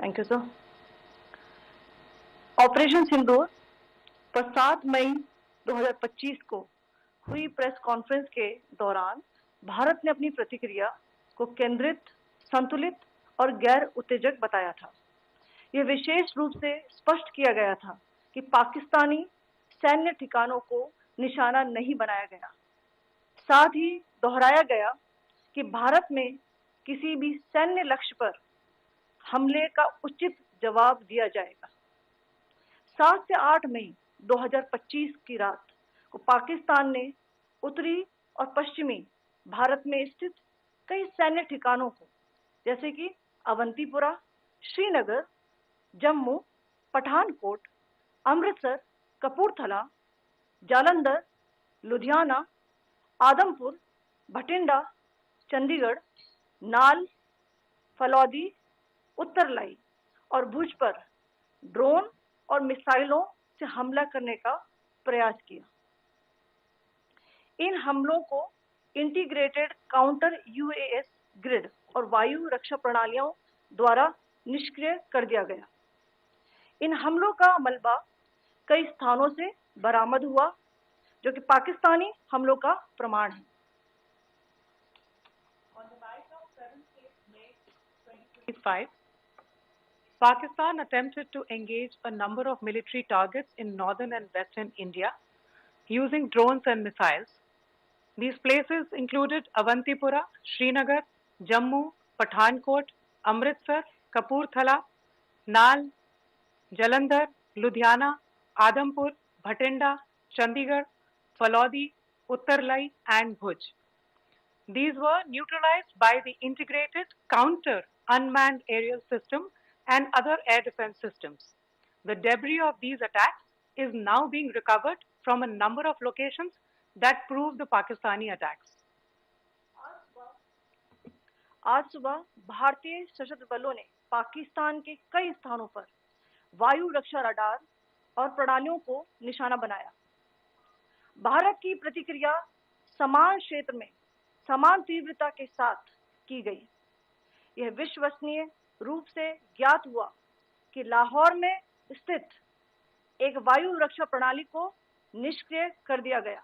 Thank you sir. Operation सिंदूर पर 7 मई 2025 को हुई प्रेस कॉन्फ्रेंस के दौरान भारत ने अपनी प्रतिक्रिया को केंद्रित, संतुलित और गैर उत्तेजक बताया था। यह विशेष रूप से स्पष्ट किया गया था कि पाकिस्तानी सैन्य ठिकानों को निशाना नहीं बनाया गया। साथ ही दोहराया गया कि भारत में किसी भी सैन्य लक्ष्य पर हमले का उचित जवाब दिया जाएगा। 7 से 8 मई 2025 की रात को पाकिस्तान ने उत्तरी और पश्चिमी भारत में स्थित कई सैन्य ठिकानों को, जैसे कि अवंतीपुरा, श्रीनगर, जम्मू, पठानकोट, अमृतसर, कपूरथला, जालंधर, लुधियाना, आदमपुर, भटिंडा, चंडीगढ़, नाल, फलौदी, उत्तरलाई और भुज पर ड्रोन और मिसाइलों से हमला करने का प्रयास किया। इन हमलों को इंटीग्रेटेड काउंटर यूएस ग्रिड और वायु रक्षा प्रणालियों द्वारा निष्क्रिय कर दिया गया। इन हमलों का मलबा कई स्थानों से बरामद हुआ, जो कि पाकिस्तानी हमलों का प्रमाण है। On the night of 7th May 2025, Pakistan attempted to engage a number of military targets in northern and western India using drones and missiles. These places included Avantipura, Srinagar, Jammu, Pathankot, Amritsar, Kapurthala, Nal, Jalandhar, Ludhiana, Adampur, Bhatinda, Chandigarh, Falodi, Uttarlai and Bhuj. These were neutralized by the integrated counter unmanned aerial system and other air defense systems. The debris of these attacks is now being recovered from a number of locations that prove the Pakistani attacks. आज सुबह भारतीय सशस्त्र बलों ने पाकिस्तान के कई स्थानों पर वायु रक्षा रडार और प्रणालियों को निशाना बनाया। भारत की प्रतिक्रिया समान क्षेत्र में समान तीव्रता के साथ की गई। यह विश्वसनीय रूप से ज्ञात हुआ कि लाहौर में स्थित एक वायु रक्षा प्रणाली को निष्क्रिय कर दिया गया।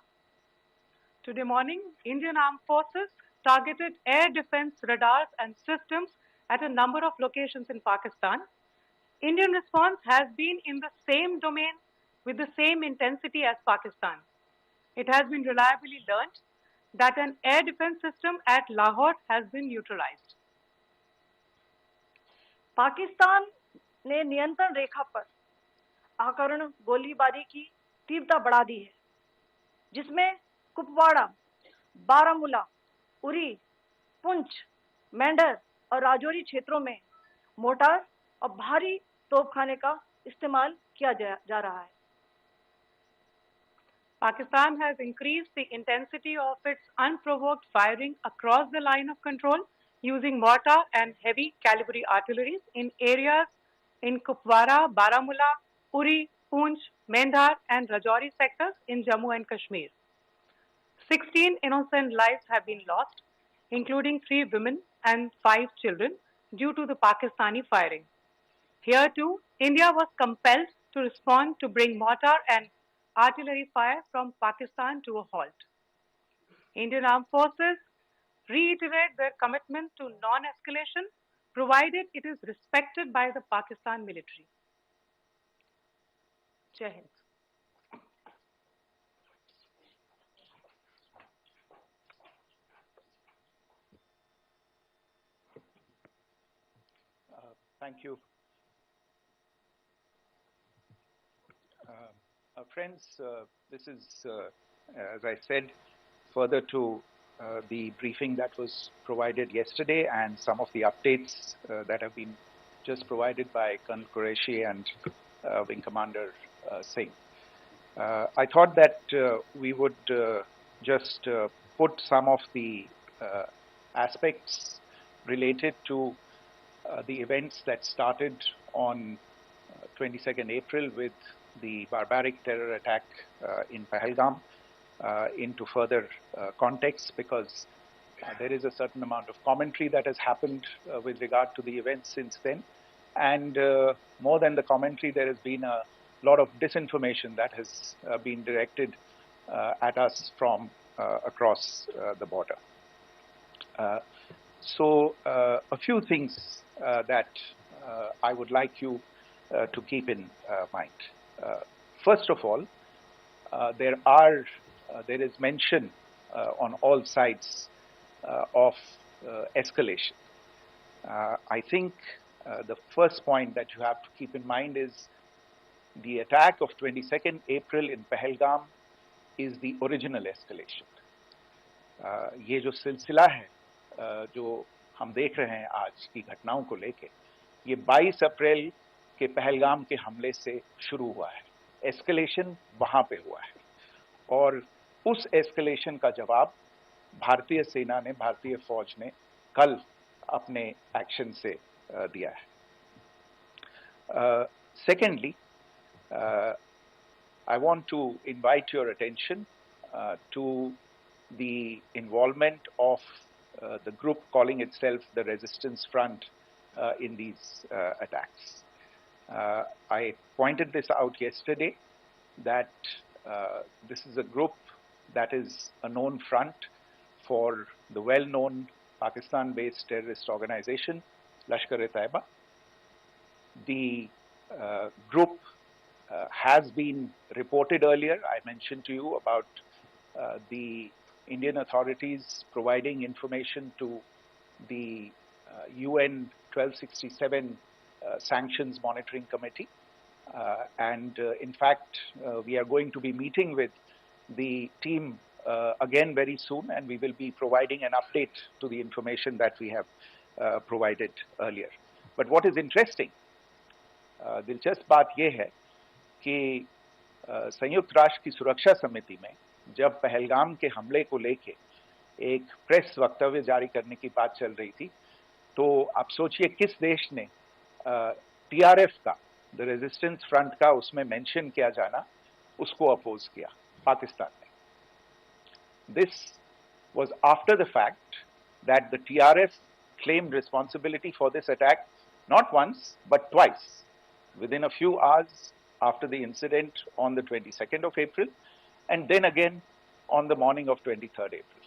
Today morning, Indian Armed Forces targeted air defense radars and systems at a number of locations in Pakistan. Indian response has been in the same domain with the same intensity as Pakistan. It has been reliably learned that an air defense system at Lahore has been neutralized. Pakistan ने नियंत्रण रेखा पर आकरण गोलीबारी की तीव्रता बढ़ा दी है, जिसमें कुपवाड़ा, बारामूला, उरी, पुंछ, मेंढर और राजौरी क्षेत्रों में मोर्टार और भारी तोपखाने का इस्तेमाल किया जा रहा है। Pakistan has increased the intensity of its unprovoked firing across the line of control using mortar and heavy calibre artillery in areas in Kupwara, Baramulla, Uri, Poonch, Mendhar and Rajouri sectors in Jammu and Kashmir. 16 innocent lives have been lost, including 3 women and 5 children, due to the Pakistani firing. Here too, India was compelled to respond to bring mortar and artillery fire from Pakistan to a halt. Indian Armed Forces reiterate their commitment to non-escalation, provided it is respected by the Pakistan military. Jai Hind. Thank you. Friends, this is, as I said, further to the briefing that was provided yesterday and some of the updates that have been just provided by Colonel Qureshi and Wing Commander Singh. I thought that we would just put some of the aspects related to the events that started on 22nd April with the barbaric terror attack in Pahalgam into further context, because there is a certain amount of commentary that has happened with regard to the events since then. And more than the commentary, there has been a lot of disinformation that has been directed at us from across the border. So a few things that I would like you to keep in mind. First of all, there is mention on all sides of escalation. I think the first point that you have to keep in mind is the attack of 22nd April in Pahalgam is the original escalation. ये जो सिलसिला है जो हम देख रहे हैं आज की घटनाओं को लेके, ये 22 अप्रैल के पहलगाम के हमले से शुरू हुआ है. एस्केलेशन वहां पे हुआ है और उस एस्केलेशन का जवाब भारतीय सेना ने, भारतीय फौज ने कल अपने एक्शन से दिया है. Secondly, I want to invite your attention to the involvement of the group calling itself the Resistance Front in these attacks. I pointed this out yesterday that this is a group that is a known front for the well-known Pakistan-based terrorist organization, Lashkar-e-Taiba. The group has been reported earlier. I mentioned to you about the Indian authorities providing information to the UN 1267 Sanctions Monitoring Committee. And in fact, we are going to be meeting with the team again very soon, and we will be providing an update to the information that we have provided earlier. But what is interesting, दिलचस्प बात यह है कि संयुक्त राष्ट्र की सुरक्षा समिति में जब पहलगाम के हमले को लेके एक प्रेस वक्तव्य जारी करने की बात चल रही थी, तो आप सोचिए किस देश ने टीआरएफ का, द रेजिस्टेंस फ्रंट का उसमें मेंशन किया जाना, उसको अपोज किया, पाकिस्तान ने. This was after the fact that the TRF claimed responsibility for this attack not once but twice, within a few hours after the incident on the 22nd of April, and then again on the morning of 23rd April.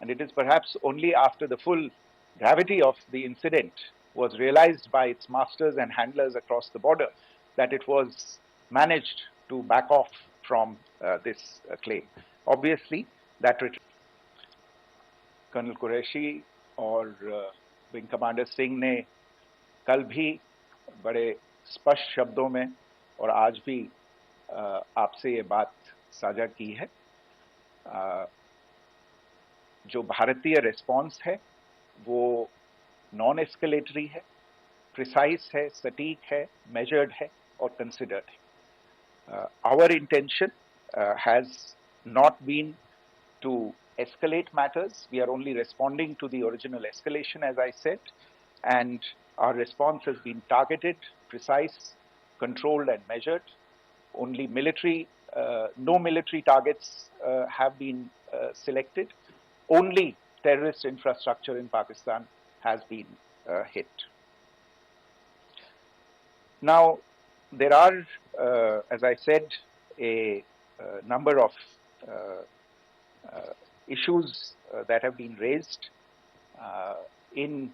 And it is perhaps only after the full gravity of the incident was realized by its masters and handlers across the border that it was managed to back off from this claim. Obviously, that colonel Qureshi और wing commander Singh ने कल भी बड़े स्पष्ट शब्दों में और आज भी आपसे ये बात साझा की है. जो भारतीय रिस्पॉन्स है वो नॉन एस्केलेटरी है, प्रिसाइज है, सटीक है, मेजर्ड है और कंसिडर्ड है. Our intention has not been to escalate matters. We are only responding to the original escalation, as I said, and our response has been targeted, precise, controlled and measured. Only no military targets have been selected. Only terrorist infrastructure in Pakistan has been hit. Now, there are, as I said, a number of issues that have been raised in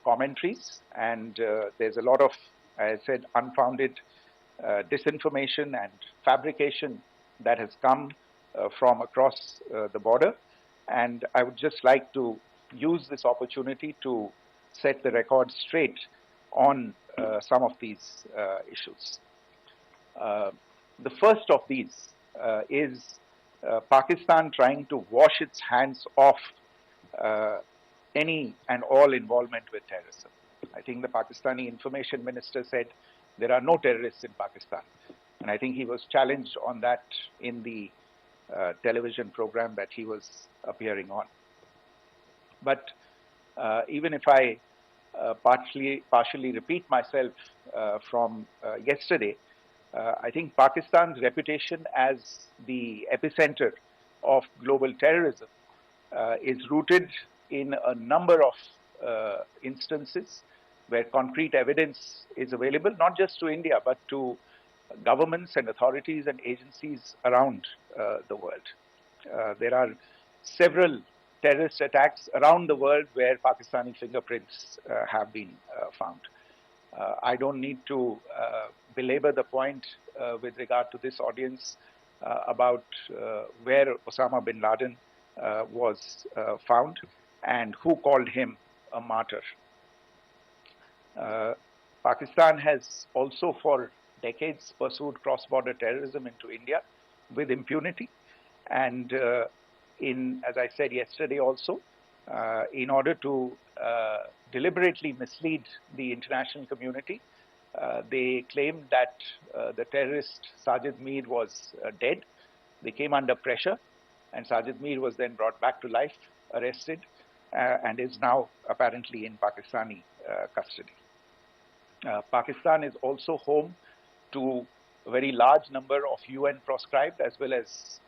commentaries, and there's a lot of, as I said, unfounded disinformation and fabrication that has come from across the border, and I would just like to use this opportunity to set the record straight on some of these issues. The first of these is Pakistan trying to wash its hands off any and all involvement with terrorism. I think the Pakistani information minister said there are no terrorists in Pakistan, and I think he was challenged on that in the television program that he was appearing on. But even if I partially repeat myself from yesterday, I think Pakistan's reputation as the epicenter of global terrorism is rooted in a number of instances where concrete evidence is available, not just to India, but to governments and authorities and agencies around the world. There are several terrorist attacks around the world where Pakistani fingerprints have been found. I don't need to belabor the point with regard to this audience about where Osama bin Laden was found and who called him a martyr. Pakistan has also for decades pursued cross-border terrorism into India with impunity, and as I said yesterday also, in order to deliberately mislead the international community, they claimed that the terrorist Sajid Mir was dead. They came under pressure, and Sajid Mir was then brought back to life, arrested, and is now apparently in Pakistani custody. Pakistan is also home to a very large number of UN proscribed as well as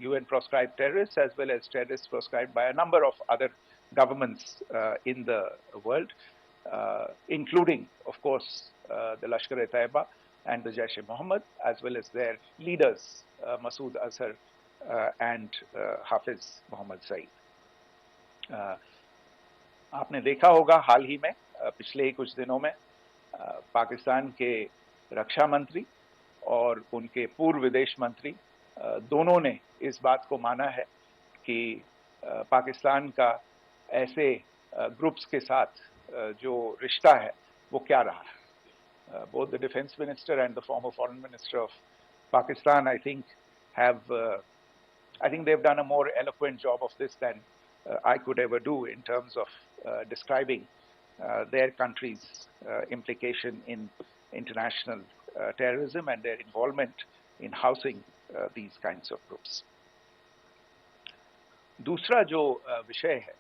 UN proscribed terrorists, as well as terrorists proscribed by a number of other governments in the world, including, of course, the Lashkar-e-Taiba and the Jaish-e-Mohammed, as well as their leaders, Masood Azhar and Hafiz Mohammed Saeed. आपने देखा होगा हाल ही में पिछले ही कुछ दिनों में पाकिस्तान के रक्षा मंत्री और उनके पूर्व विदेश मंत्री दोनों ने इस बात को माना है कि पाकिस्तान का ऐसे ग्रुप्स के साथ जो रिश्ता है वो क्या रहा है. Both the defense minister and the former foreign minister of Pakistan, I think they've done a more eloquent job of this than I could ever do in terms of describing their country's implication in international terrorism and their involvement in housing these kinds of groups. दूसरा जो विषय है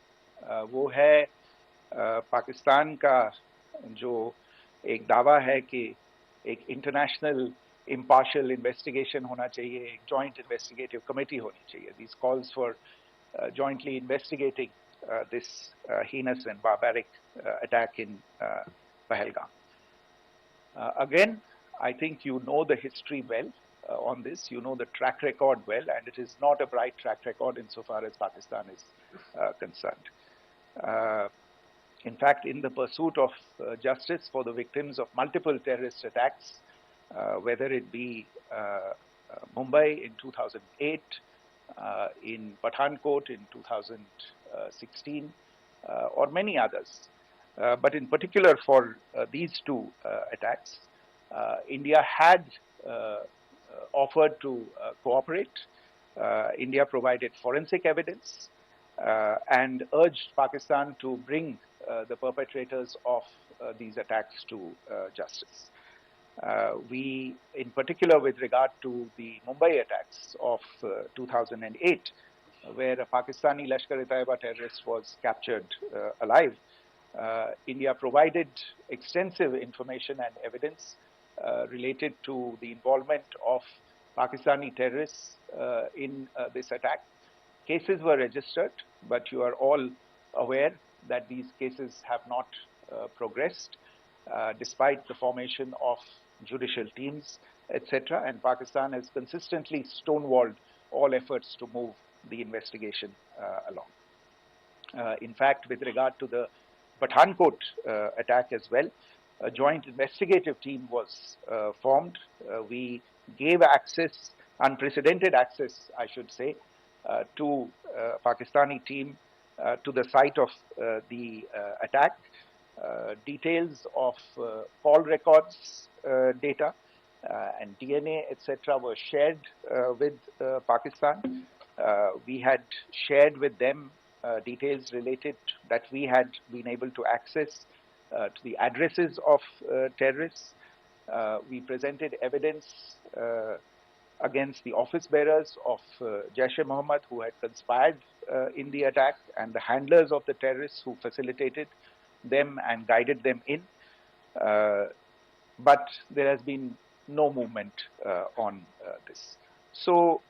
वो है पाकिस्तान का जो एक दावा है कि एक इंटरनेशनल impartial investigation होना चाहिए, एक joint investigative committee होनी चाहिए. These calls for jointly investigating this heinous and barbaric attack in Pahalgam. Again, I think you know the history well on this. You know the track record well, and it is not a bright track record insofar as Pakistan is concerned. In fact, in the pursuit of justice for the victims of multiple terrorist attacks, whether it be Mumbai in 2008, in Pathankot in 2016, or many others. But in particular for these two attacks, India had offered to cooperate. India provided forensic evidence and urged Pakistan to bring the perpetrators of these attacks to justice. We, in particular with regard to the Mumbai attacks of 2008, where a Pakistani Lashkar-e-Taiba terrorist was captured alive, India provided extensive information and evidence related to the involvement of Pakistani terrorists in this attack. Cases were registered, but you are all aware that these cases have not progressed despite the formation of judicial teams, etc. And Pakistan has consistently stonewalled all efforts to move the investigation along. In fact, with regard to the Pathankot attack as well, a joint investigative team was formed. We gave access, unprecedented access, I should say, to Pakistani team to the site of the attack. Details of call records data and DNA, etc. were shared with Pakistan. We had shared with them details related that we had been able to access to the addresses of terrorists. We presented evidence against the office bearers of Jaish-e-Mohammed who had conspired in the attack and the handlers of the terrorists who facilitated them and guided them in. But there has been no movement on this. So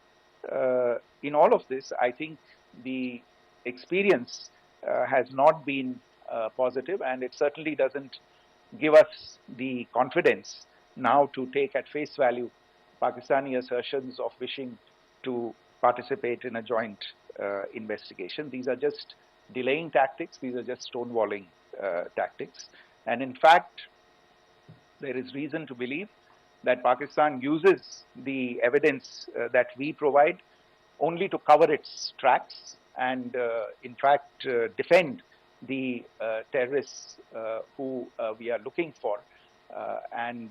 in all of this, I think the experience has not been positive, and it certainly doesn't give us the confidence now to take at face value Pakistani assertions of wishing to participate in a joint investigation. These are just delaying tactics. These are just stonewalling tactics. And in fact, there is reason to believe that Pakistan uses the evidence that we provide only to cover its tracks and, in fact, defend the terrorists who we are looking for and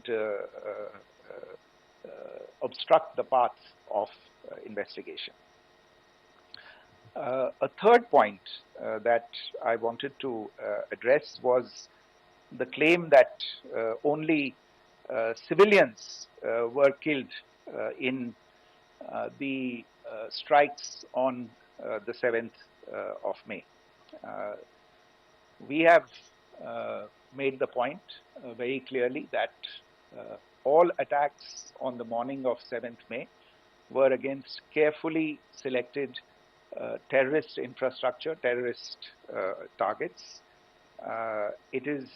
obstruct the path of investigation. A third point that I wanted to address was the claim that only civilians were killed in the strikes on the 7th of May. We have made the point very clearly that all attacks on the morning of 7th May were against carefully selected terrorist infrastructure, terrorist targets. It is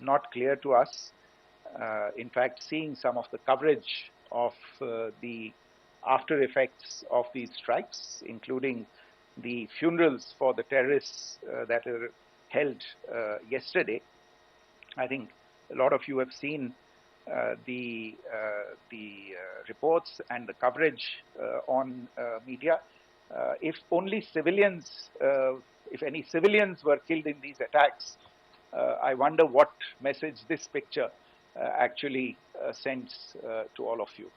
not clear to us, in fact, seeing some of the coverage of the after effects of these strikes, including the funerals for the terrorists that were held yesterday. I think a lot of you have seen the reports and the coverage on media. If only civilians, if any civilians were killed in these attacks, I wonder what message this picture actually sends to all of you.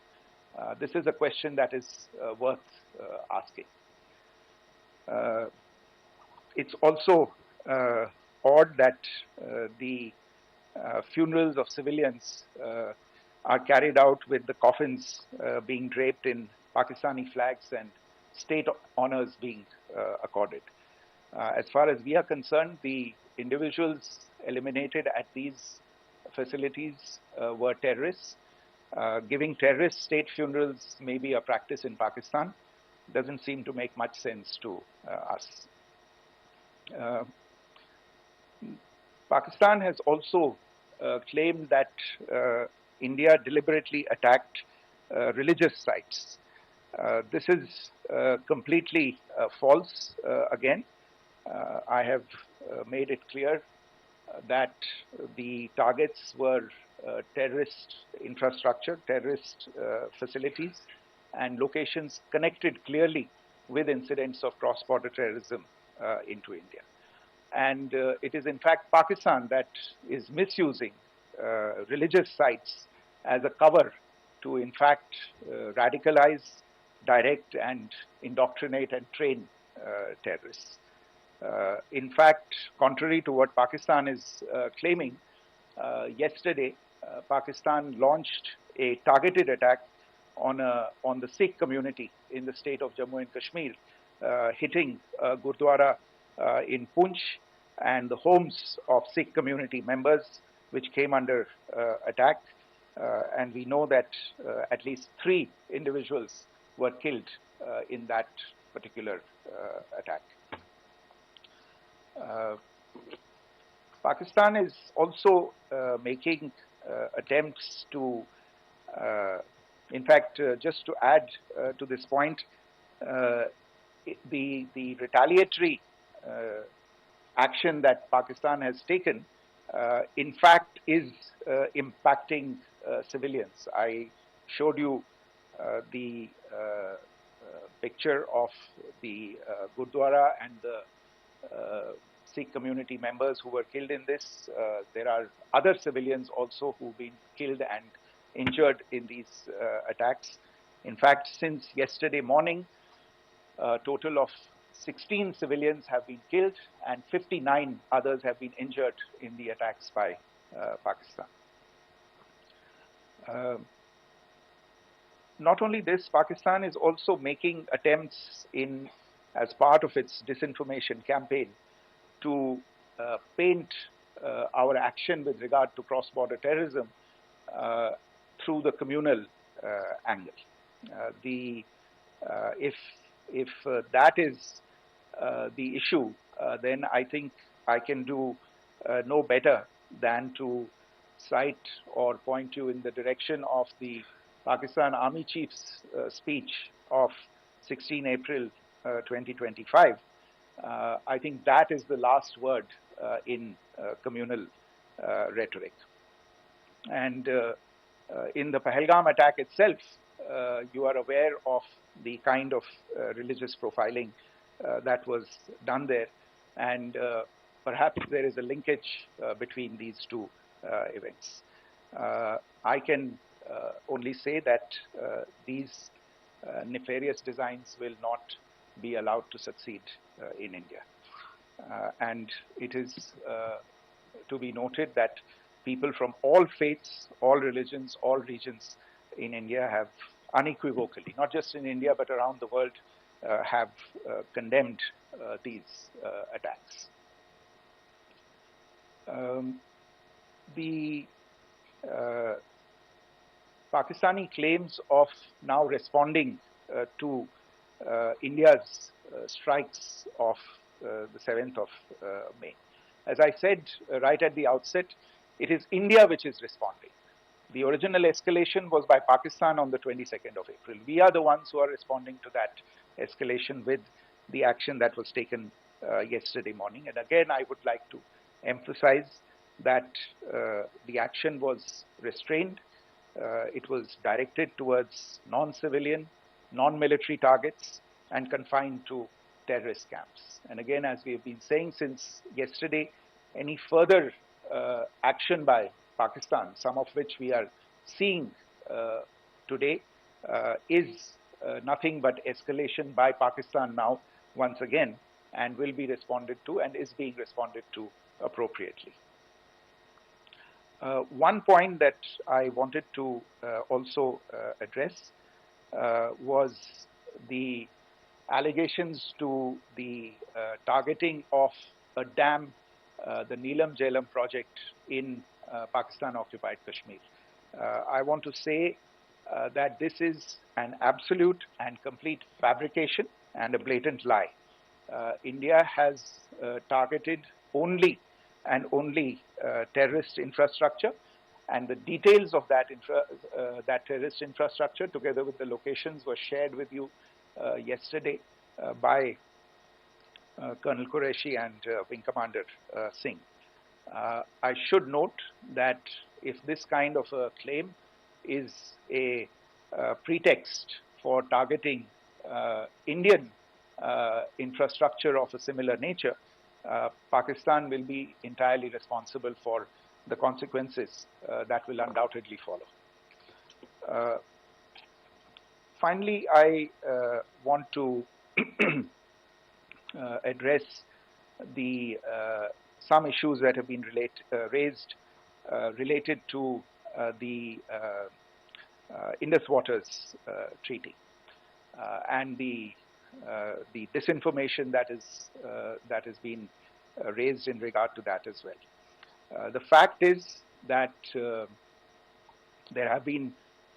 This is a question that is worth asking. It's also odd that the funerals of civilians are carried out with the coffins being draped in Pakistani flags and state honors being accorded. As far as we are concerned, the individuals eliminated at these facilities were terrorists. Giving terrorist state funerals may be a practice in Pakistan. Doesn't seem to make much sense to us. Pakistan has also claimed that India deliberately attacked religious sites. This is completely false again. I have made it clear that the targets were terrorist infrastructure, terrorist facilities, and locations connected clearly with incidents of cross-border terrorism into India. And it is in fact Pakistan that is misusing religious sites as a cover to in fact radicalize, direct and indoctrinate and train terrorists. In fact, contrary to what Pakistan is claiming, yesterday Pakistan launched a targeted attack on the Sikh community in the state of Jammu and Kashmir, hitting Gurdwara in Poonch and the homes of Sikh community members, which came under attack. And we know that at least 3 individuals were killed in that particular attack. Pakistan is also making attempts to, in fact, just to add to this point, the retaliatory action that Pakistan has taken, in fact, is impacting civilians. I showed you the picture of the Gurdwara and the Sikh community members who were killed in this. There are other civilians also who've been killed and injured in these attacks. In fact, since yesterday morning, a total of 16 civilians have been killed and 59 others have been injured in the attacks by Pakistan. Not only this, Pakistan is also making attempts as part of its disinformation campaign to paint our action with regard to cross-border terrorism through the communal angle. If that is the issue, then I think I can do no better than to cite or point you in the direction of the Pakistan Army Chief's speech of 16 April 2025. I think that is the last word in communal rhetoric. And in the Pahalgam attack itself, you are aware of the kind of religious profiling that was done there. And perhaps there is a linkage between these two events. I can only say that these nefarious designs will not be allowed to succeed in India. And it is to be noted that people from all faiths, all religions, all regions in India have unequivocally, not just in India but around the world, have condemned these attacks. The Pakistani claims of now responding to India's strikes of the 7th of May. As I said right at the outset, it is India which is responding. The original escalation was by Pakistan on the 22nd of April. We are the ones who are responding to that escalation with the action that was taken yesterday morning. And again, I would like to emphasize that the action was restrained. It was directed towards non-civilian, non-military targets and confined to terrorist camps. And again, as we have been saying since yesterday, any further action by Pakistan, some of which we are seeing today, is nothing but escalation by Pakistan now once again, and will be responded to and is being responded to appropriately. One point that I wanted to also address was the allegations to the targeting of a dam, the Neelam Jhelum project in Pakistan-occupied Kashmir. I want to say that this is an absolute and complete fabrication and a blatant lie. India has targeted only and only terrorist infrastructure, and the details of that terrorist infrastructure, together with the locations, were shared with you yesterday by Colonel Qureshi and Wing Commander Singh. I should note that if this kind of a claim is a pretext for targeting Indian infrastructure of a similar nature, Pakistan will be entirely responsible for the consequences that will undoubtedly follow. Finally, I want to address the some issues that have been raised related to the Indus Waters Treaty and the disinformation that has been raised in regard to that as well. The fact is that there have been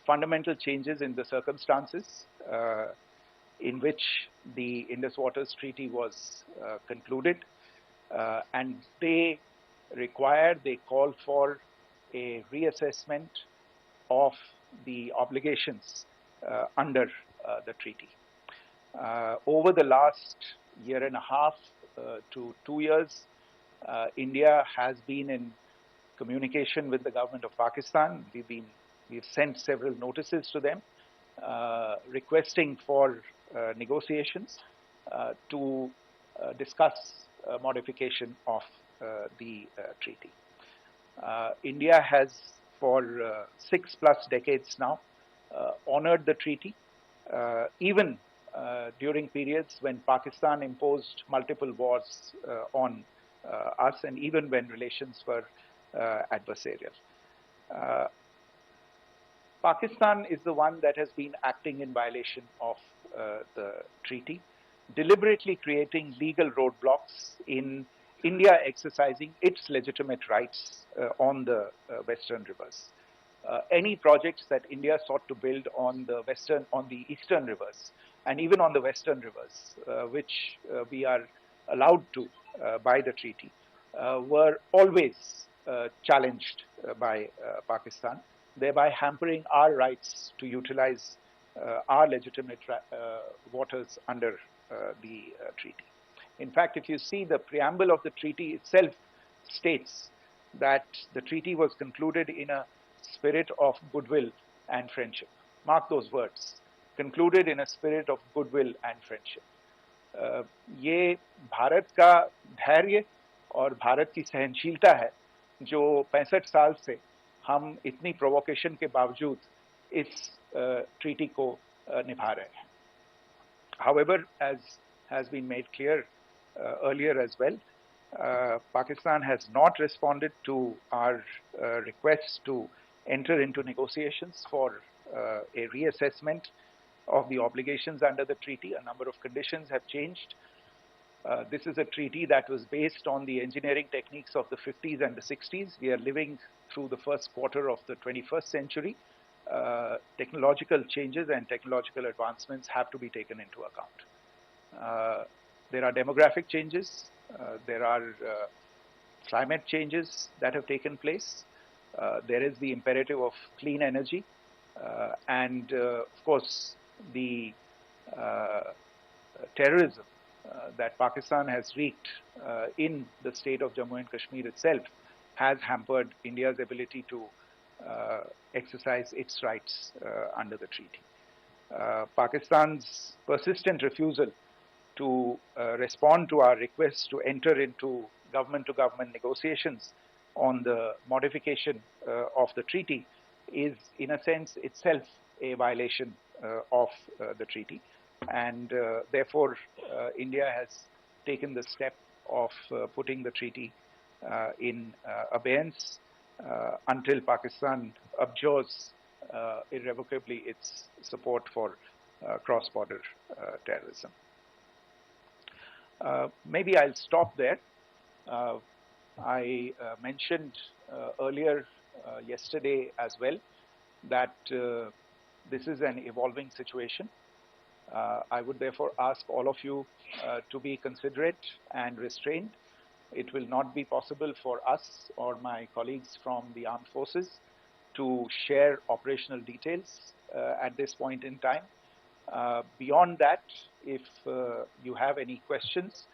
fundamental changes in the circumstances in which the Indus Waters Treaty was concluded, and they call for a reassessment of the obligations under the treaty. Over the last year and a half to 2 years, India has been in communication with the government of Pakistan. We've sent several notices to them requesting for negotiations to discuss modification of the treaty. India has for 6+ decades now honored the treaty, even during periods when Pakistan imposed multiple wars on us, and even when relations were adversarial. Pakistan is the one that has been acting in violation of the treaty, deliberately creating legal roadblocks in India exercising its legitimate rights on the western rivers. Any projects that India sought to build on the eastern rivers, and even on the western rivers, which we are allowed to by the treaty, were always challenged by Pakistan, thereby hampering our rights to utilize our legitimate waters under the treaty. In fact, if you see the preamble of the treaty itself states that the treaty was concluded in a spirit of goodwill and friendship. Mark those words, concluded in a spirit of goodwill and friendship. ये भारत का धैर्य और भारत की सहनशीलता है जो 65 साल से हम इतनी प्रोवोकेशन के बावजूद इस ट्रीटी को निभा रहे हैं. However, as has been made clear earlier as well, Pakistan has not responded to our request to enter into negotiations for a reassessment of the obligations under the treaty. A number of conditions have changed. This is a treaty that was based on the engineering techniques of the 50s and the 60s. We are living through the first quarter of the 21st century. Technological changes and technological advancements have to be taken into account. There are demographic changes. There are climate changes that have taken place. There is the imperative of clean energy. And of course, the terrorism that Pakistan has wreaked in the state of Jammu and Kashmir itself has hampered India's ability to exercise its rights under the treaty. Pakistan's persistent refusal to respond to our request to enter into government-to-government negotiations on the modification of the treaty is, in a sense, itself a violation of the treaty. And therefore, India has taken the step of putting the treaty in abeyance until Pakistan abjures irrevocably its support for cross-border terrorism. Maybe I'll stop there. I mentioned earlier yesterday as well that this is an evolving situation. I would therefore ask all of you to be considerate and restrained. It will not be possible for us or my colleagues from the armed forces to share operational details at this point in time. Beyond that, if you have any questions,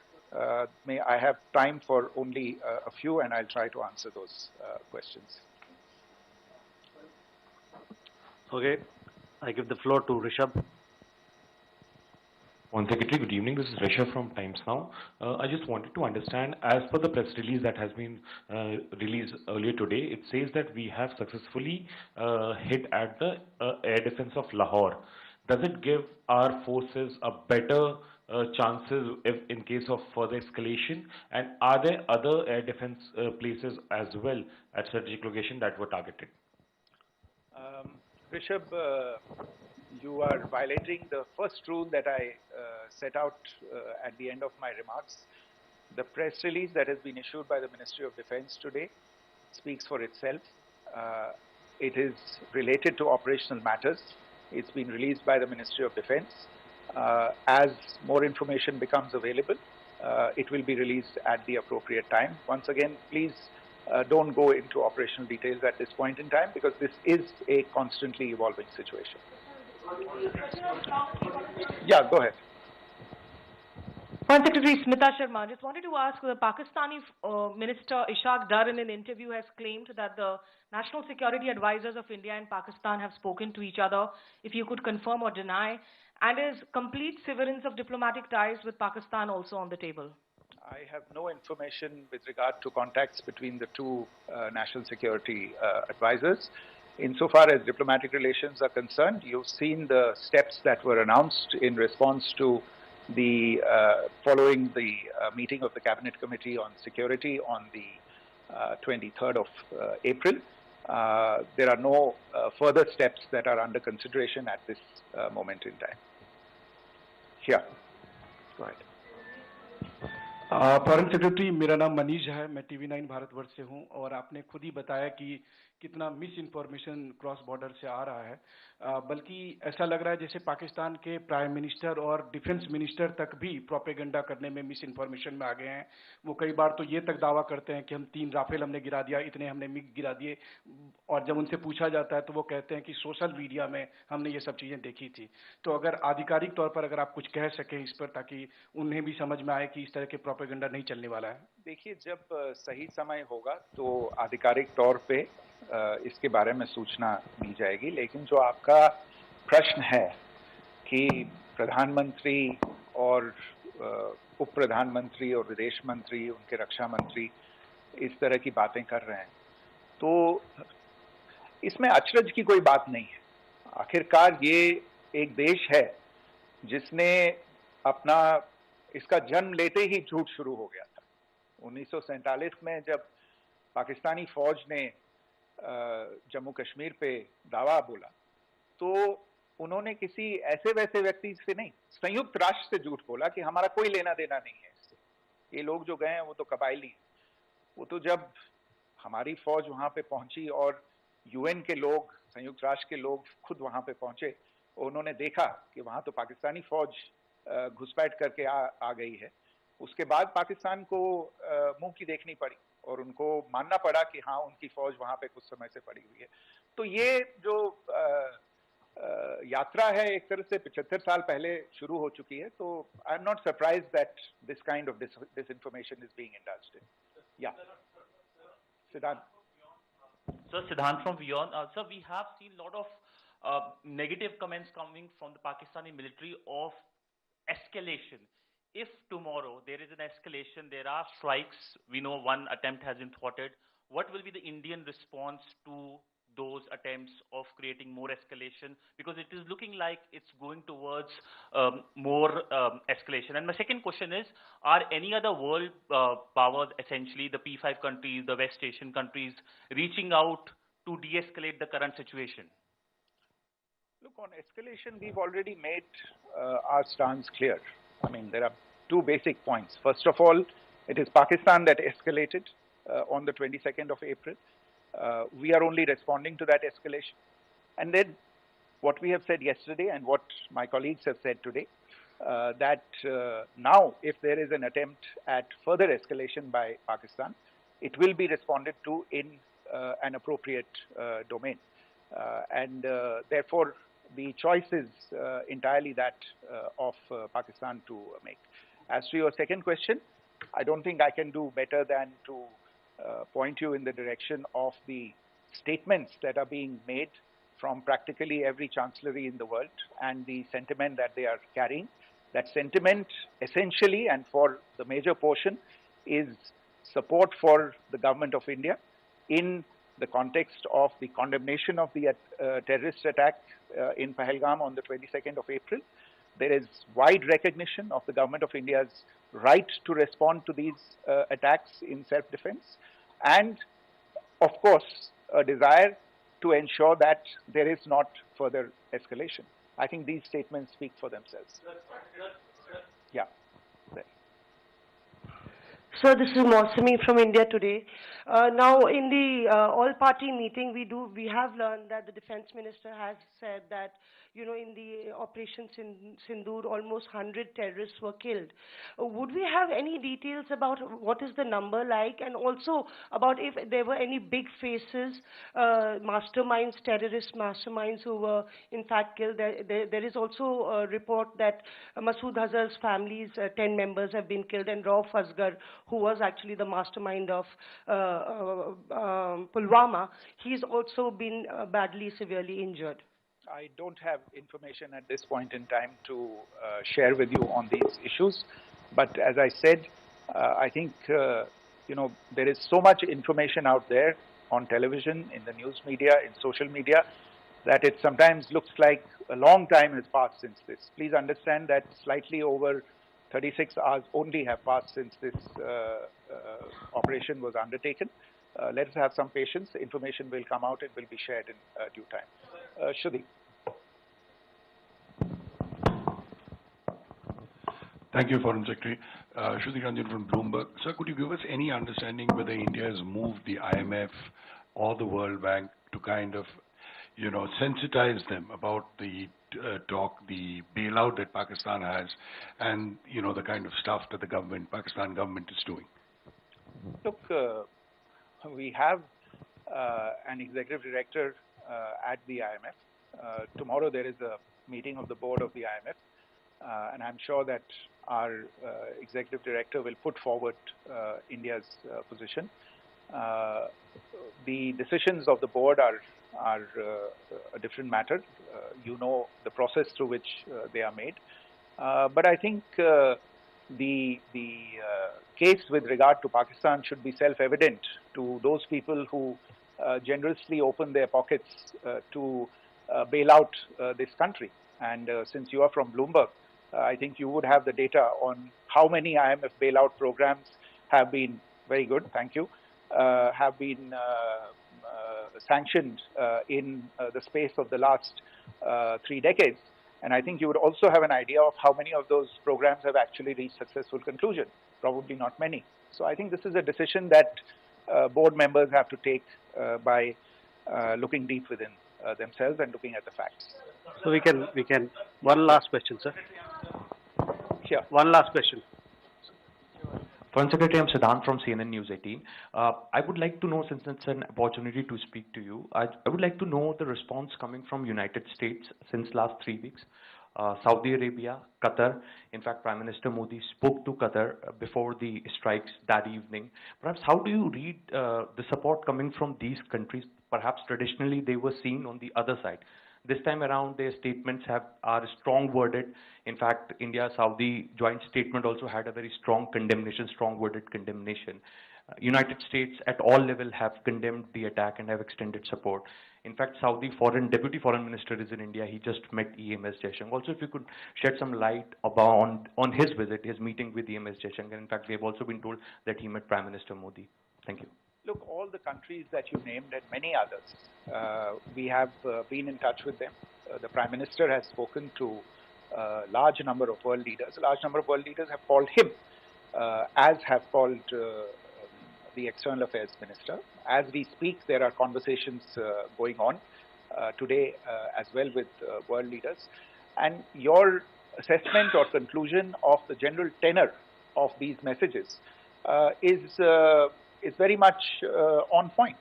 may I have time for only a few, and I'll try to answer those questions. Okay, I give the floor to Rishabh. One Secretary, good evening. This is Rishabh from Times Now. I just wanted to understand, as per the press release that has been released earlier today, it says that we have successfully hit at the air defense of Lahore. Does it give our forces a better chances if in case of further escalation? And are there other air defense places as well at strategic location that were targeted? Rishabh, you are violating the first rule that I set out at the end of my remarks. The press release that has been issued by the Ministry of Defense today speaks for itself. It is related to operational matters. It's been released by the Ministry of Defense. As more information becomes available, it will be released at the appropriate time. Once again, please don't go into operational details at this point in time, because this is a constantly evolving situation. Yeah, go ahead. Foreign Secretary Smita Sharma, just wanted to ask, the Pakistani Minister Ishaq Dar in an interview has claimed that the national security advisors of India and Pakistan have spoken to each other. If you could confirm or deny, and is complete severance of diplomatic ties with Pakistan also on the table? I have no information with regard to contacts between the two national security advisors. Insofar as diplomatic relations are concerned, you've seen the steps that were announced in response to the following the meeting of the Cabinet Committee on Security on the 23rd of April. There are no further steps that are under consideration at this moment in time. Yeah, go ahead. Foreign secretary, मेरा नाम मनीष है, मैं TV9 Bharatvarsh से हूं, और आपने खुद ही बताया कि कितना मिस इन्फॉर्मेशन क्रॉस बॉर्डर से आ रहा है, बल्कि ऐसा लग रहा है जैसे पाकिस्तान के प्राइम मिनिस्टर और डिफेंस मिनिस्टर तक भी प्रोपेगेंडा करने में मिस इन्फॉर्मेशन में आ गए हैं। वो कई बार तो ये तक दावा करते हैं कि हम 3 राफेल हमने गिरा दिया, इतने हमने मिग गिरा दिए, और जब उनसे पूछा जाता है तो वो कहते हैं कि सोशल मीडिया में हमने ये सब चीज़ें देखी थी। तो अगर आधिकारिक तौर पर अगर आप कुछ कह सकें इस पर, ताकि उन्हें भी समझ में आए कि इस तरह के प्रोपेगेंडा नहीं चलने वाला है। देखिए, जब सही समय होगा तो आधिकारिक तौर पे इसके बारे में सूचना दी जाएगी, लेकिन जो आपका प्रश्न है कि प्रधानमंत्री और उप प्रधानमंत्री और विदेश मंत्री, उनके रक्षा मंत्री इस तरह की बातें कर रहे हैं, तो इसमें अचरज की कोई बात नहीं है। आखिरकार ये एक देश है जिसने अपना इसका जन्म लेते ही झूठ शुरू हो गया था। 1947 में जब पाकिस्तानी फौज ने जम्मू कश्मीर पे दावा बोला, तो उन्होंने किसी ऐसे वैसे व्यक्ति से नहीं, संयुक्त राष्ट्र से झूठ बोला कि हमारा कोई लेना देना नहीं है इससे, ये लोग जो गए हैं वो तो कबायली हैं। वो तो जब हमारी फौज वहां पे पहुंची और यूएन के लोग, संयुक्त राष्ट्र के लोग खुद वहां पे पहुंचे, उन्होंने देखा कि वहां तो पाकिस्तानी फौज घुसपैठ करके आ गई है, उसके बाद पाकिस्तान को मुंह की देखनी पड़ी और उनको मानना पड़ा कि हाँ, उनकी फौज वहां पे कुछ समय से पड़ी हुई है। तो ये जो यात्रा है एक तरह से 75 साल पहले शुरू हो चुकी है, तो I am not surprise that this kind of disinformation is being indulged in. Yeah. Siddhant. So Siddhant from Beyond. Sir, we have seen a lot of negative comments coming from the Pakistani military of escalation. If tomorrow there is an escalation, there are strikes, we know one attempt has been thwarted, what will be the Indian response to those attempts of creating more escalation? Because it is looking like it's going towards more escalation. And my second question is, are any other world powers, essentially the P5 countries, the West Asian countries, reaching out to de-escalate the current situation? Look, on escalation, we've already made our stance clear. I mean, there are two basic points. First of all, it is Pakistan that escalated on the 22nd of April. We are only responding to that escalation. And then what we have said yesterday and what my colleagues have said today, that now if there is an attempt at further escalation by Pakistan, it will be responded to in an appropriate domain. And therefore, the choice is entirely that of Pakistan to make. As to your second question, I don't think I can do better than to point you in the direction of the statements that are being made from practically every chancellery in the world and the sentiment that they are carrying. That sentiment essentially and for the major portion is support for the government of India in the context of the condemnation of the terrorist attack in Pahalgam on the 22nd of April. There is wide recognition of the government of India's right to respond to these attacks in self-defense, and of course a desire to ensure that there is not further escalation. I think these statements speak for themselves. Yeah. So this is Mausami from India Today. Now in the all-party meeting we have learned that the defense minister has said that, you know, in the Operation Sindoor, almost 100 terrorists were killed. Would we have any details about what is the number like, and also about if there were any big faces, masterminds, terrorist masterminds who were in fact killed? There is also a report that Masood Azhar's family's 10 members have been killed, and Rauf Asghar, who was actually the mastermind of Pulwama, he's also been badly, severely injured. I don't have information at this point in time to share with you on these issues. But as I said, I think, you know, there is so much information out there on television, in the news media, in social media, that it sometimes looks like a long time has passed since this. Please understand that slightly over 36 hours only have passed since this operation was undertaken. Let us have some patience. Information will come out. It will be shared in due time. Shruti. Thank you, Foreign Secretary. Shruti Ranjan from Bloomberg. Sir, could you give us any understanding whether India has moved the IMF or the World Bank to kind of, sensitize them about the the bailout that Pakistan has, and the kind of stuff that the Pakistan government is doing? Look, we have an executive director at the IMF. Tomorrow there is a meeting of the board of the IMF, and I'm sure that our executive director will put forward India's position. The decisions of the board are a different matter. You know the process through which they are made. But I think the case with regard to Pakistan should be self-evident to those people who generously open their pockets to bail out this country. And since you are from Bloomberg, I think you would have the data on how many IMF bailout programs have been, very good, thank you, have been sanctioned in the space of the last 3 decades. And I think you would also have an idea of how many of those programs have actually reached successful conclusion. Probably not many. So I think this is a decision that board members have to take by looking deep within themselves and looking at the facts. So we can, one last question, sir. Sure. One last question. Foreign Secretary, I'm Siddhant from CNN News 18. I would like to know, since it's an opportunity to speak to you, I would like to know the response coming from United States since last 3 weeks. Saudi Arabia, Qatar. In fact, Prime Minister Modi spoke to Qatar before the strikes that evening. Perhaps how do you read the support coming from these countries? Perhaps traditionally they were seen on the other side. This time around, their statements are strong-worded. In fact, India-Saudi joint statement also had a very strong condemnation, strong-worded condemnation. United States at all levels have condemned the attack and have extended support. In fact, Saudi Deputy Foreign Minister is in India. He just met EMS Jaishankar. Also, if you could shed some light on his visit, his meeting with EMS Jaishankar. In fact, we have also been told that he met Prime Minister Modi. Thank you. Look, all the countries that you named and many others, we have been in touch with them. The Prime Minister has spoken to a large number of world leaders. A large number of world leaders have called him, as have called the External Affairs Minister. As we speak, there are conversations going on today as well with world leaders. And your assessment or conclusion of the general tenor of these messages is very much on point.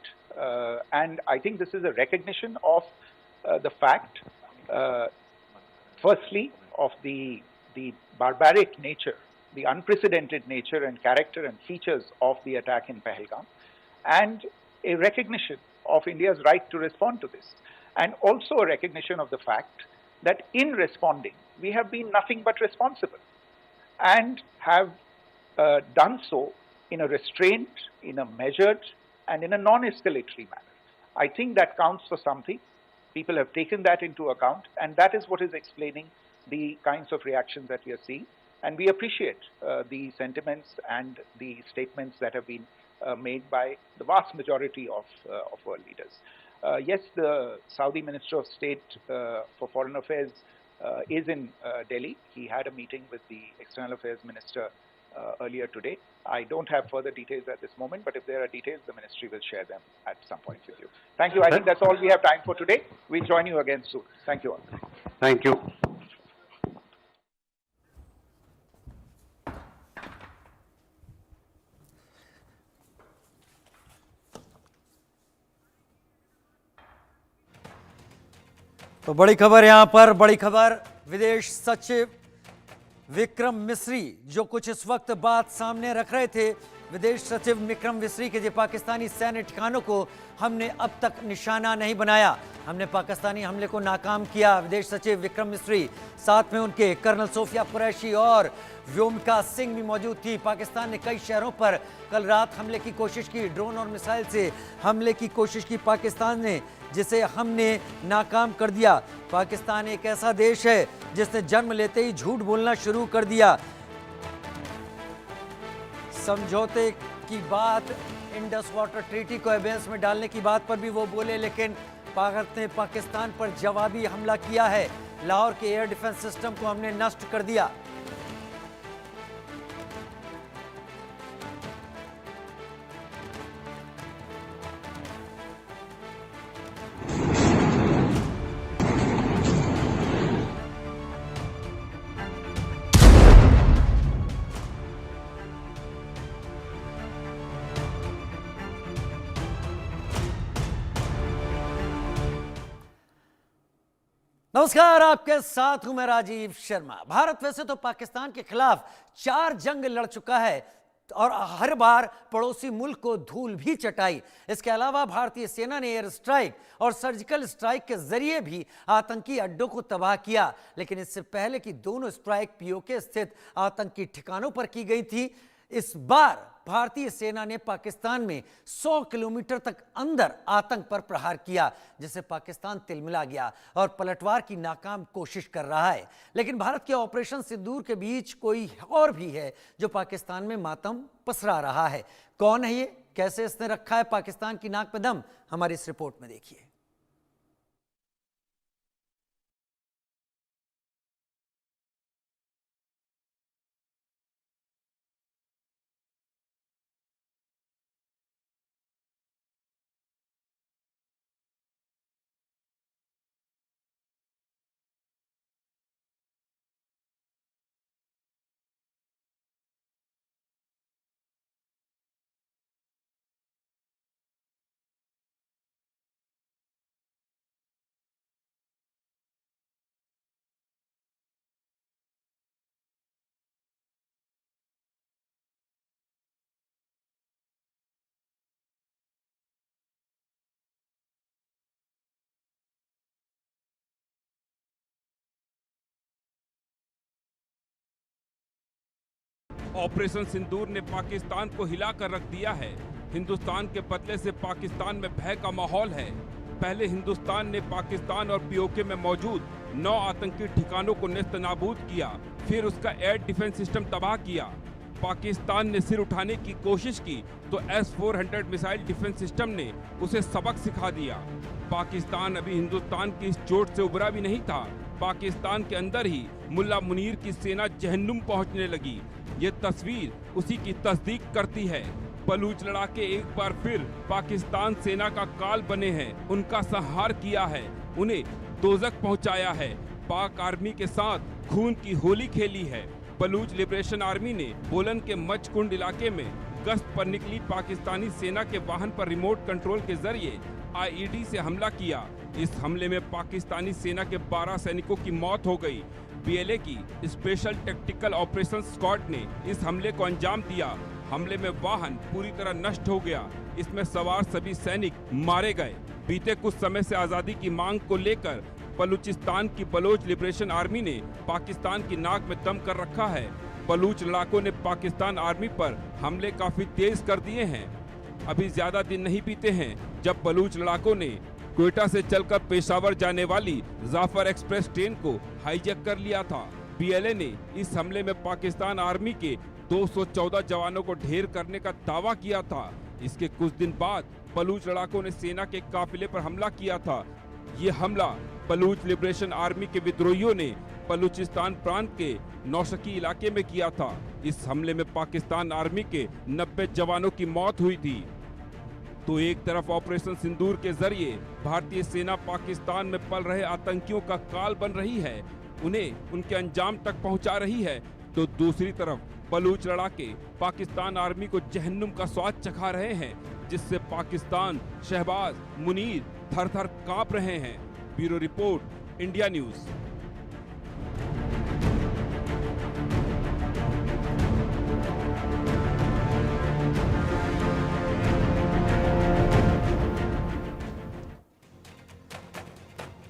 And I think this is a recognition of the fact, firstly, of the barbaric nature, the unprecedented nature and character and features of the attack in Pahalgam, and a recognition of India's right to respond to this. And also a recognition of the fact that in responding, we have been nothing but responsible and have done so in a restrained, in a measured, and in a non-escalatory manner. I think that counts for something. People have taken that into account, and that is what is explaining the kinds of reactions that we are seeing. And we appreciate the sentiments and the statements that have been made by the vast majority of world leaders. Yes, the Saudi Minister of State for Foreign Affairs is in Delhi. He had a meeting with the External Affairs Minister earlier today. I don't have further details at this moment, but if there are details, the ministry will share them at some point with you. Thank you. I think that's all we have time for today. We'll join you again soon. Thank you all. Thank you. तो बड़ी खबर यहां पर, बड़ी खबर विदेश सचिव विक्रम मिस्री जो कुछ इस वक्त बात सामने रख रहे थे। विदेश सचिव विक्रम मिस्री के पाकिस्तानी सैन्य ठिकानों को हमने अब तक निशाना नहीं बनाया, हमने पाकिस्तानी हमले को नाकाम किया। विदेश सचिव विक्रम मिस्री, साथ में उनके कर्नल सोफिया कुरैशी और व्योमिका सिंह भी मौजूद थी। पाकिस्तान ने कई शहरों पर कल रात हमले की कोशिश की, ड्रोन और मिसाइल से हमले की कोशिश की पाकिस्तान ने, जिसे हमने नाकाम कर दिया। पाकिस्तान एक ऐसा देश है जिसने जन्म लेते ही झूठ बोलना शुरू कर दिया। समझौते की बात, इंडस वाटर ट्रीटी को एबेंस में डालने की बात पर भी वो बोले, लेकिन भारत ने पाकिस्तान पर जवाबी हमला किया है। लाहौर के एयर डिफेंस सिस्टम को हमने नष्ट कर दिया। नमस्कार, आपके साथ हूं मैं राजीव शर्मा। भारत वैसे तो पाकिस्तान के खिलाफ 4 जंग लड़ चुका है और हर बार पड़ोसी मुल्क को धूल भी चटाई। इसके अलावा भारतीय सेना ने एयर स्ट्राइक और सर्जिकल स्ट्राइक के जरिए भी आतंकी अड्डों को तबाह किया, लेकिन इससे पहले की दोनों स्ट्राइक पीओके स्थित आतंकी ठिकानों पर की गई थी। इस बार भारतीय सेना ने पाकिस्तान में 100 किलोमीटर तक अंदर आतंक पर प्रहार किया, जिससे पाकिस्तान तिलमिला गया और पलटवार की नाकाम कोशिश कर रहा है। लेकिन भारत के ऑपरेशन सिंदूर के बीच कोई और भी है जो पाकिस्तान में मातम पसरा रहा है। कौन है ये, कैसे इसने रखा है पाकिस्तान की नाक में दम, हमारी इस रिपोर्ट में देखिए। ऑपरेशन सिंदूर ने पाकिस्तान को हिलाकर रख दिया है। हिंदुस्तान के बदले से पाकिस्तान में भय का माहौल है। पहले हिंदुस्तान ने पाकिस्तान और पीओके में मौजूद 9 आतंकी ठिकानों को नेस्तनाबूद किया, फिर उसका एयर डिफेंस सिस्टम तबाह किया। पाकिस्तान ने सिर उठाने की कोशिश की तो S-400 मिसाइल डिफेंस सिस्टम ने उसे सबक सिखा दिया। पाकिस्तान अभी हिंदुस्तान की इस चोट से उबरा भी नहीं था। पाकिस्तान के अंदर ही मुल्ला मुनीर की सेना जहन्नुम पहुंचने लगी। ये तस्वीर उसी की तस्दीक करती है। बलूच लड़ाके एक बार फिर पाकिस्तान सेना का काल बने हैं। उनका संहार किया है, उन्हें दोजख पहुंचाया है। पाक आर्मी के साथ खून की होली खेली है। बलूच लिबरेशन आर्मी ने बोलन के मचकुंड इलाके में गश्त पर निकली पाकिस्तानी सेना के वाहन पर रिमोट कंट्रोल के जरिए IED से हमला किया। इस हमले में पाकिस्तानी सेना के 12 सैनिकों की मौत हो गई। BLA की स्पेशल टेक्टिकल ऑपरेशन स्क्वाड ने इस हमले को अंजाम दिया। हमले में वाहन पूरी तरह नष्ट हो गया। इसमें सवार सभी सैनिक मारे गए। बीते कुछ समय से आजादी की मांग को लेकर बलूचिस्तान की बलोच लिबरेशन आर्मी ने पाकिस्तान की नाक में दम कर रखा है। बलूच लड़ाकों ने पाकिस्तान आर्मी पर हमले काफी तेज कर दिए हैं। अभी ज्यादा दिन नहीं बीते हैं जब बलूच लड़ाकों ने क्वेटा से चलकर पेशावर जाने वाली जाफर एक्सप्रेस ट्रेन को हाईजैक कर लिया था। BLA ने इस हमले में पाकिस्तान आर्मी के 214 जवानों को ढेर करने का दावा किया था। इसके कुछ दिन बाद बलूच लड़ाकों ने सेना के काफिले पर हमला किया था। ये हमला बलूच लिबरेशन आर्मी के विद्रोहियों ने बलूचिस्तान प्रांत के नौशकी इलाके में किया था। इस हमले में पाकिस्तान आर्मी के 90 जवानों की मौत हुई थी। तो एक तरफ ऑपरेशन सिंदूर के जरिए भारतीय सेना पाकिस्तान में पल रहे आतंकियों का काल बन रही है, उन्हें उनके अंजाम तक पहुंचा रही है, तो दूसरी तरफ बलूच लड़ाके पाकिस्तान आर्मी को जहन्नुम का स्वाद चखा रहे हैं, जिससे पाकिस्तान शहबाज मुनीर थर-थर कांप रहे हैं। Bureau report, India news.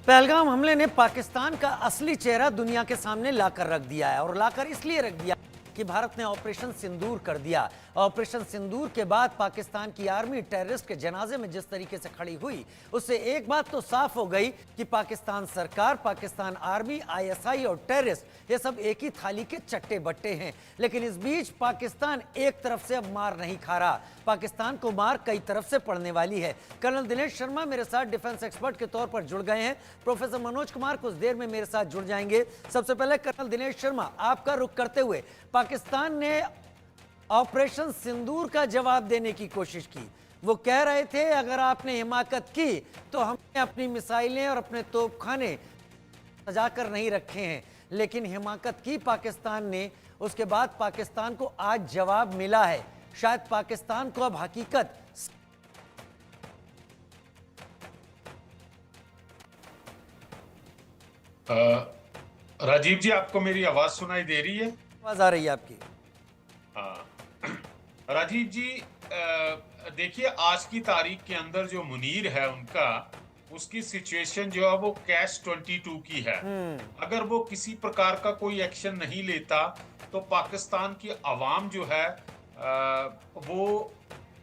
Pahalgam हमले ने पाकिस्तान का असली चेहरा दुनिया के सामने लाकर रख दिया है, और लाकर इसलिए रख दिया कि भारत ने ऑपरेशन सिंदूर कर दिया। ऑपरेशन सिंदूर के बाद पाकिस्तान की आर्मी टेररिस्ट के जनाजे में जिस तरीके से खड़ी हुई, उससे एक बात तो साफ हो गई कि पाकिस्तान सरकार, पाकिस्तान आर्मी, ISI और टेररिस्ट ये सब एक ही थाली के चट्टे बट्टे हैं। लेकिन इस बीच पाकिस्तान एक तरफ से अब मार नहीं खा रहा, पाकिस्तान को मार कई तरफ से पड़ने वाली है। कर्नल दिनेश शर्मा मेरे साथ डिफेंस एक्सपर्ट के तौर पर जुड़ गए हैं। प्रोफेसर मनोज कुमार कुछ देर में मेरे साथ जुड़ जाएंगे। सबसे पहले कर्नल दिनेश शर्मा, आपका रुख करते हुए, पाकिस्तान ने ऑपरेशन सिंदूर का जवाब देने की कोशिश की। वो कह रहे थे अगर आपने हिमाकत की तो हमने अपनी मिसाइलें और अपने तोपखाने सजाकर नहीं रखे हैं, लेकिन हिमाकत की पाकिस्तान ने, उसके बाद पाकिस्तान को आज जवाब मिला है। शायद पाकिस्तान को अब हकीकत राजीव जी, आपको मेरी आवाज सुनाई दे रही है? आवाज आ रही है आपकी। हाँ राजीव जी, देखिए आज की तारीख के अंदर जो मुनीर है उनका, उसकी सिचुएशन जो है वो कैश 22 की है। अगर वो किसी प्रकार का कोई एक्शन नहीं लेता तो पाकिस्तान की आवाम जो है वो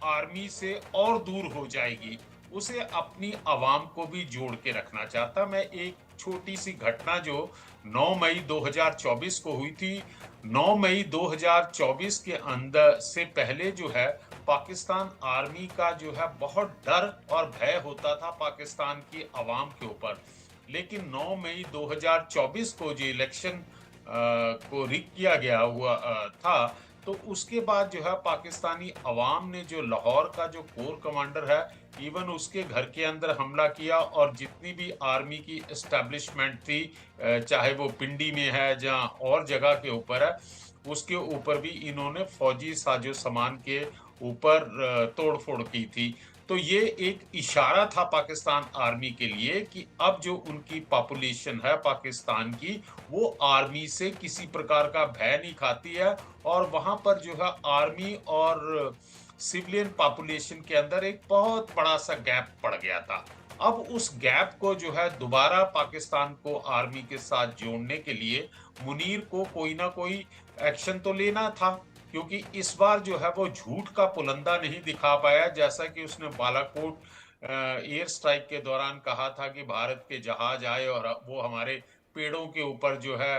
आर्मी से और दूर हो जाएगी। उसे अपनी आवाम को भी जोड़ के रखना चाहता। मैं एक छोटी सी घटना जो 9 मई 2024 को हुई थी, 9 मई 2024 के अंदर से पहले जो है पाकिस्तान आर्मी का जो है बहुत डर और भय होता था पाकिस्तान की आवाम के ऊपर। लेकिन 9 मई 2024 को जो इलेक्शन को रिग किया गया हुआ था, तो उसके बाद जो है पाकिस्तानी अवाम ने जो लाहौर का जो कोर कमांडर है, इवन उसके घर के अंदर हमला किया और जितनी भी आर्मी की एस्टेब्लिशमेंट थी, चाहे वो पिंडी में है जहाँ और जगह के ऊपर है, उसके ऊपर भी इन्होंने फौजी साजो सामान के ऊपर तोड़फोड़ की थी। तो ये एक इशारा था पाकिस्तान आर्मी के लिए कि अब जो उनकी पॉपुलेशन है पाकिस्तान की, वो आर्मी से किसी प्रकार का भय नहीं खाती है। और वहां पर जो है आर्मी और सिविलियन पॉपुलेशन के अंदर एक बहुत बड़ा सा गैप पड़ गया था। अब उस गैप को जो है दोबारा पाकिस्तान को आर्मी के साथ जोड़ने के लिए मुनीर को कोई ना कोई एक्शन तो लेना था, क्योंकि इस बार जो है वो झूठ का पुलंदा नहीं दिखा पाया। जैसा कि उसने बालाकोट एयर स्ट्राइक के दौरान कहा था कि भारत के जहाज आए और वो हमारे पेड़ों के ऊपर जो है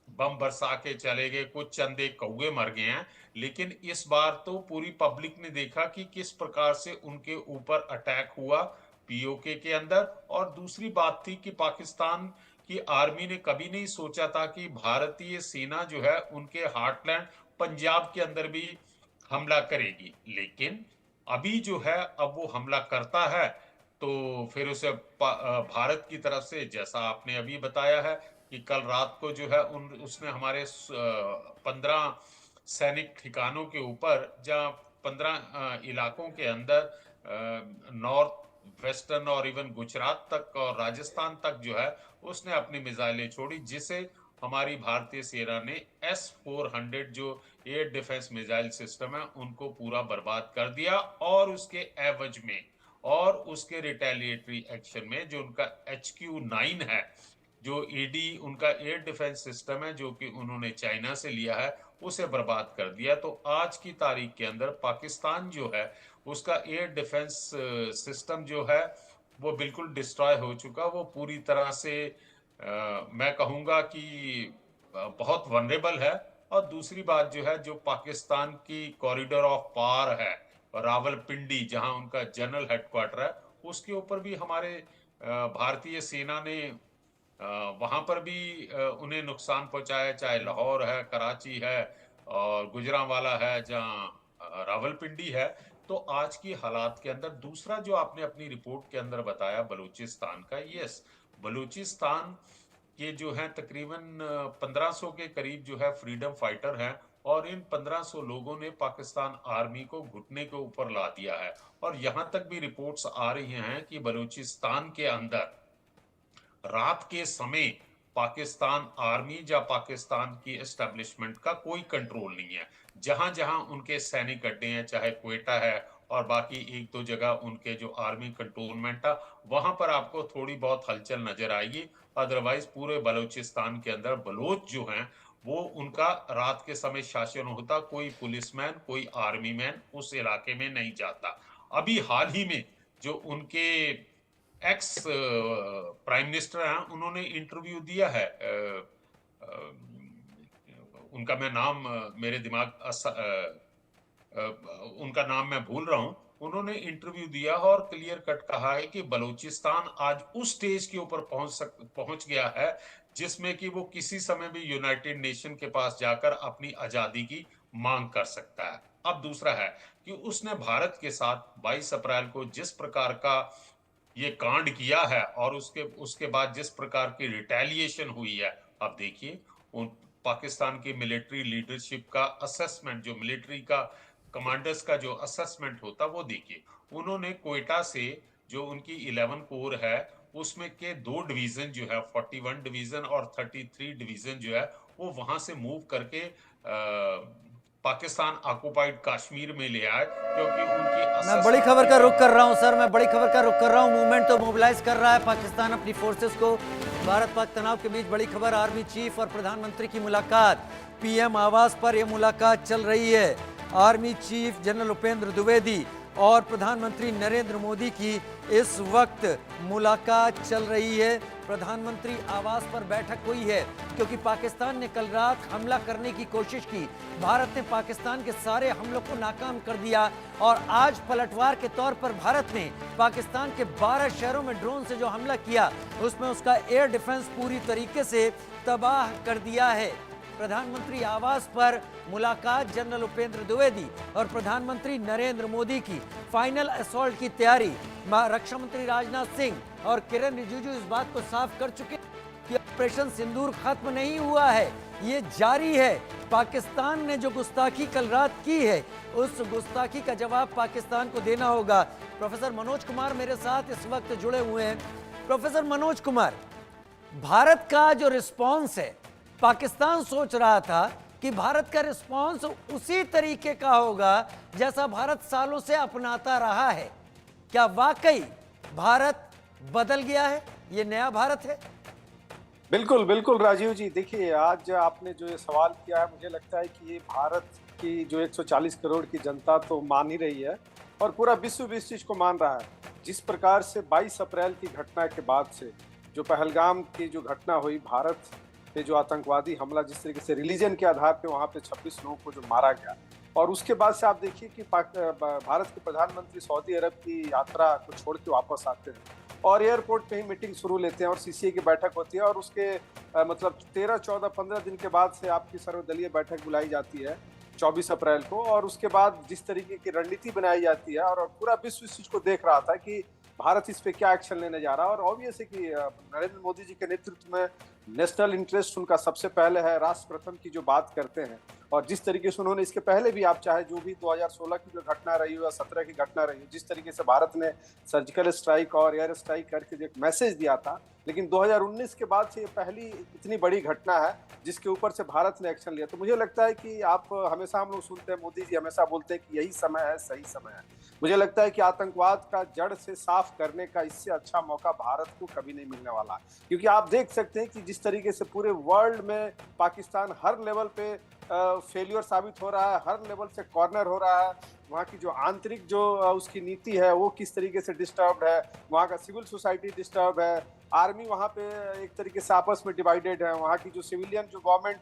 बम बरसा के चले गए, कुछ चंदे कौवे मर गए हैं। लेकिन इस बार तो पूरी पब्लिक ने देखा कि किस प्रकार से उनके ऊपर अटैक हुआ पीओके के अंदर। और दूसरी बात थी कि पाकिस्तान की आर्मी ने कभी नहीं सोचा था कि भारतीय सेना जो है उनके हार्टलैंड पंजाब के अंदर भी हमला करेगी। लेकिन अभी जो है अब वो हमला करता है तो फिर उसे भारत की तरफ से, जैसा आपने अभी बताया है कि कल रात को जो है उसने हमारे 15 सैनिक ठिकानों के ऊपर, जहां 15 इलाकों के अंदर नॉर्थ वेस्टर्न और इवन गुजरात तक और राजस्थान तक जो है उसने अपनी मिसाइलें छोड़ी, जिसे हमारी भारतीय सेना ने S-400 जो एयर डिफेंस मिसाइल सिस्टम है उनको पूरा बर्बाद कर दिया। और उसके एवज में और उसके रिटेलिएटरी एक्शन में जो उनका HQ-9 है, जो ईडी उनका एयर डिफेंस सिस्टम है जो कि उन्होंने चाइना से लिया है, उसे बर्बाद कर दिया। तो आज की तारीख के अंदर पाकिस्तान जो है उसका एयर डिफेंस सिस्टम जो है वो बिल्कुल डिस्ट्रॉय हो चुका। वो पूरी तरह से मैं कहूँगा कि बहुत वनरेबल है। और दूसरी बात जो है, जो पाकिस्तान की कॉरिडोर ऑफ पावर है रावलपिंडी, जहां उनका जनरल हेडक्वार्टर है, उसके ऊपर भी हमारे भारतीय सेना ने वहां पर भी उन्हें नुकसान पहुंचाया, चाहे लाहौर है, कराची है और गुजरांवाला है, जहां रावलपिंडी है। तो आज की हालात के अंदर दूसरा जो आपने अपनी रिपोर्ट के अंदर बताया बलूचिस्तान का, यस, बलूचिस्तान के जो है तकरीबन 1500 के करीब जो है फ्रीडम फाइटर हैं और इन 1500 लोगों ने पाकिस्तान आर्मी को घुटने के ऊपर ला दिया है। और यहां तक भी रिपोर्ट्स आ रही हैं कि बलूचिस्तान के अंदर रात के समय पाकिस्तान आर्मी या पाकिस्तान की एस्टेब्लिशमेंट का कोई कंट्रोल नहीं है। जहां जहां उनके सैनिक अड्डे हैं, चाहे क्वेटा है और बाकी एक दो जगह उनके जो आर्मी कंट्रोलमेंट है, वहां पर आपको थोड़ी बहुत हलचल नजर आएगी। अदरवाइज पूरे बलूचिस्तान के अंदर बलोच जो हैं वो उनका रात के समय शासन होता, कोई पुलिसमैन कोई आर्मी मैन उस इलाके में नहीं जाता। अभी हाल ही में जो उनके एक्स प्राइम मिनिस्टर हैं, उन्होंने इंटरव्यू दिया है, उनका मैं नाम मेरे दिमाग उनका नाम मैं भूल रहा हूं। उन्होंने इंटरव्यू दिया और क्लियर कट कहा है कि बलूचिस्तान आज उस स्टेज के ऊपर पहुंच गया है जिसमें कि वो किसी समय भी यूनाइटेड नेशन के पास जाकर अपनी आजादी की मांग कर सकता है। अब दूसरा है कि उसने भारत के साथ 22 अप्रैल को जिस प्रकार का ये कांड किया है और उसके बाद जिस प्रकार की रिटेलिएशन हुई है, अब देखिए उन पाकिस्तान की मिलिट्री लीडरशिप का असेसमेंट, जो मिलिट्री का कमांडर्स का जो असेसमेंट होता वो देखिए। उन्होंने क्वेटा से जो उनकी 11 कोर है उसमें के 2 डिवीजन जो है 41 डिवीजन और 33 डिवीजन जो है वो वहां से मूव करके पाकिस्तान ऑक्युपाइड कश्मीर में ले आए, क्योंकि उनकी मैं बड़ी खबर का रुख कर रहा हूं सर, मैं बड़ी खबर का रुख कर रहा हूं। मूवमेंट तो मोबिलाइज कर रहा है पाकिस्तान अपनी फोर्सेस को। भारत पाक तनाव के बीच बड़ी खबर, आर्मी चीफ और प्रधानमंत्री की मुलाकात, पीएम आवास पर यह मुलाकात चल रही है। Army chief general Upendra Dwivedi और प्रधानमंत्री नरेंद्र मोदी की इस वक्त मुलाकात चल रही है। प्रधानमंत्री आवास पर बैठक हुई है क्योंकि पाकिस्तान ने कल रात हमला करने की कोशिश की। भारत ने पाकिस्तान के सारे हमलों को नाकाम कर दिया और आज पलटवार के तौर पर भारत ने पाकिस्तान के 12 शहरों में ड्रोन से जो हमला किया उसमें उसका एयर डिफेंस पूरी तरीके से तबाह कर दिया है। प्रधानमंत्री आवास पर मुलाकात जनरल उपेंद्र द्विवेदी और प्रधानमंत्री नरेंद्र मोदी की फाइनल असॉल्ट की तैयारी। रक्षा मंत्री राजनाथ सिंह और किरण रिजिजू इस बात को साफ कर चुके कि ऑपरेशन सिंदूर खत्म नहीं हुआ है, ये जारी है। पाकिस्तान ने जो गुस्ताखी कल रात की है उस गुस्ताखी का जवाब पाकिस्तान को देना होगा। प्रोफेसर मनोज कुमार मेरे साथ इस वक्त जुड़े हुए हैं। प्रोफेसर मनोज कुमार, भारत का जो रिस्पॉन्स है, पाकिस्तान सोच रहा था कि भारत का रिस्पॉन्स उसी तरीके का होगा जैसा भारत सालों से अपनाता रहा है। क्या वाकई भारत बदल गया है, ये नया भारत है? बिल्कुल बिल्कुल राजीव जी, देखिए आज आपने जो ये सवाल किया है, मुझे लगता है कि ये भारत की जो 140 करोड़ की जनता तो मान ही रही है और पूरा विश्व इस चीज को मान रहा है। जिस प्रकार से 22 अप्रैल की घटना के बाद से जो पहलगाम की जो घटना हुई, भारत पे जो आतंकवादी हमला, जिस तरीके से रिलीजन के आधार पे वहाँ पे 26 लोगों को जो मारा गया, और उसके बाद से आप देखिए कि भारत के प्रधानमंत्री सऊदी अरब की यात्रा को छोड़ के वापस आते हैं और एयरपोर्ट पे ही मीटिंग शुरू लेते हैं और सीसीए की बैठक होती है और उसके मतलब 13, 14, 15 दिन के बाद से आपकी सर्वदलीय बैठक बुलाई जाती है 24 अप्रैल को, और उसके बाद जिस तरीके की रणनीति बनाई जाती है और पूरा विश्व इस चीज को देख रहा था कि भारत इस पे क्या एक्शन लेने जा रहा है। और ऑब्वियस है कि नरेंद्र मोदी जी के नेतृत्व में नेशनल इंटरेस्ट उनका सबसे पहले है, राष्ट्र प्रथम की जो बात करते हैं, और जिस तरीके से उन्होंने इसके पहले भी आप चाहे जो भी 2016 की जो घटना रही हो या 17 की घटना रही हो, जिस तरीके से भारत ने सर्जिकल स्ट्राइक और एयर स्ट्राइक करके जो एक मैसेज दिया था, लेकिन 2019 के बाद से ये पहली इतनी बड़ी घटना है जिसके ऊपर से भारत ने एक्शन लिया। तो मुझे लगता है कि आप हमेशा, हम लोग सुनते हैं मोदी जी हमेशा बोलते हैं कि यही समय है, सही समय है। मुझे लगता है कि आतंकवाद का जड़ से साफ करने का इससे अच्छा मौका भारत को कभी नहीं मिलने वाला, क्योंकि आप देख सकते हैं कि जिस तरीके से पूरे वर्ल्ड में पाकिस्तान हर लेवल पे फेलियर साबित हो रहा है, हर लेवल से कॉर्नर हो रहा है, वहाँ की जो आंतरिक जो उसकी नीति है वो किस तरीके से डिस्टर्ब्ड है, वहाँ का सिविल सोसाइटी डिस्टर्ब है, आर्मी वहाँ पे एक तरीके से आपस में डिवाइडेड है, वहाँ की जो सिविलियन जो गवर्नमेंट